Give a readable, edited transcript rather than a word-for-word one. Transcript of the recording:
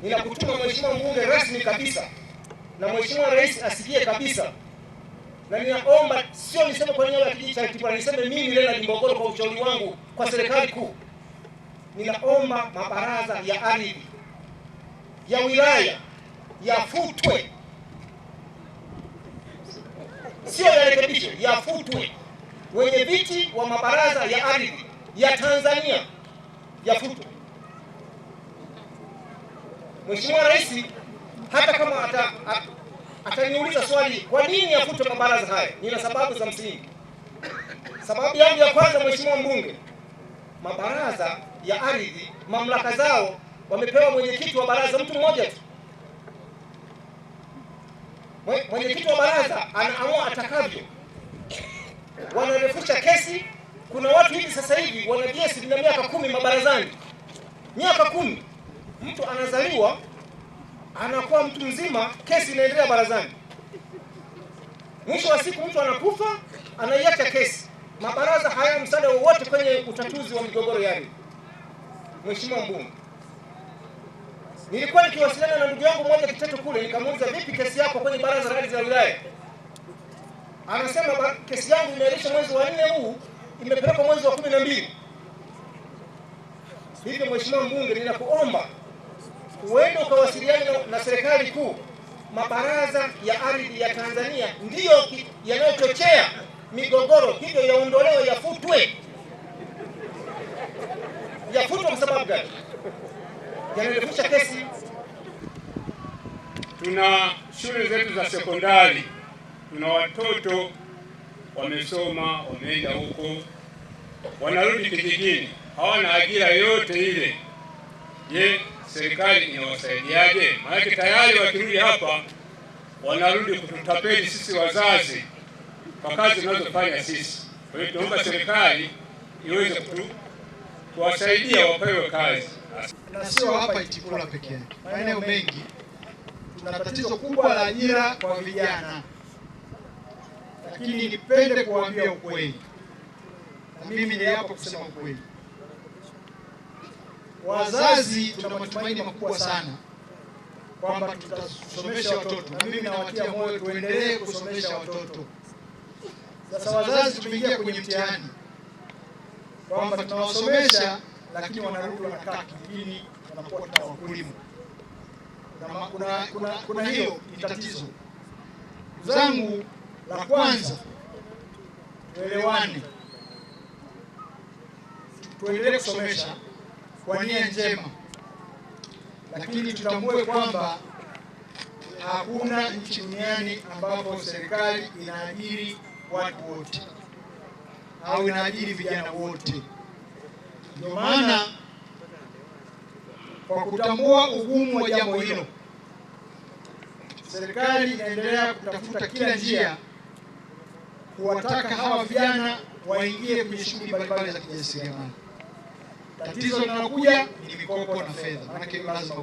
ninakutuma Mheshimiwa mbunge rasmi kabisa, na Mheshimiwa Rais asikie kabisa, na ninaomba sio niseme kwa niaba ya kijiji cha Itipwara, niseme mimi Leonard Mbogolo kwa ushauri wangu kwa serikali kuu, ninaomba mabaraza ya ardhi ya wilaya yafutwe, sio yarekebishwe, yafutwe. Wenye viti wa mabaraza ya ardhi ya Tanzania yafutwe. Mheshimiwa Rais hata kama ataniuliza swali kwa nini yafutwe mabaraza haya, nina sababu za msingi. Sababu yangu ya kwanza, Mheshimiwa mbunge, mabaraza ya ardhi mamlaka zao wamepewa mwenyekiti wa baraza mtu mmoja tu. Mwenyekiti wa baraza anaamua atakavyo, wanarefusha kesi. Kuna watu hivi sasa hivi wana kesi na miaka 10 mabarazani, miaka 10. Mtu anazaliwa anakuwa mtu mzima, kesi inaendelea barazani. Mwisho wa siku mtu anakufa, anaiacha kesi. Mabaraza haya msaada wowote kwenye utatuzi wa migogoro ya ardhi. Mheshimiwa mbunge, nilikuwa nikiwasiliana na ndugu yangu mmoja Kiteto kule, nikamuuliza vipi kesi yako kwenye baraza la ardhi ya wilaya? Anasema kesi yangu imeisha mwezi wa 4 huu, imepelekwa mwezi wa 12. Hivyo Mheshimiwa mbunge, ninakuomba uende ukawasiliane na serikali kuu. Mabaraza ya ardhi ya Tanzania ndiyo yanayochochea migogoro, hivyo yaondolewe, yafutwe. Yafutwe kwa sababu gani? Yanarefusha kesi. Tuna shule zetu za sekondari, tuna watoto wamesoma, wameenda huko, wanarudi kijijini, hawana ajira yoyote ile. Je, serikali inawasaidiaje? Maana tayari wakirudi hapa wanarudi kututapeli sisi wazazi kwa kazi tunazofanya sisi. Kwa hiyo tunaomba serikali iweze kuwasaidia wapewe kazi. Na sio hapa Itipwara pekee yake, maeneo mengi tuna tatizo kubwa la ajira kwa vijana. Lakini nipende kuambia ukweli, na mimi ni hapa kusema ukweli, wazazi tuna matumaini makubwa sana kwamba tutasomesha watoto, na mimi nawatia moyo tuendelee kusomesha watoto. Sasa wazazi tumeingia kwenye mtihani kwamba tunawasomesha lakini wanarudi wanakaa kijijini, wanakuwa tuna wakulima. Kuna hiyo ni tatizo. Zangu la kwanza, tuelewane, tuendelee kusomesha kwa nia njema, lakini tutambue kwamba hakuna nchi duniani ambapo serikali inaajiri watu wote au inaajiri vijana wote. Ndio maana kwa kutambua ugumu wa jambo hilo, serikali inaendelea kutafuta kila njia kuwataka hawa vijana waingie kwenye shughuli mbalimbali za kijasiriamali. Tatizo linalokuja ni mikopo na fedha, maana lazima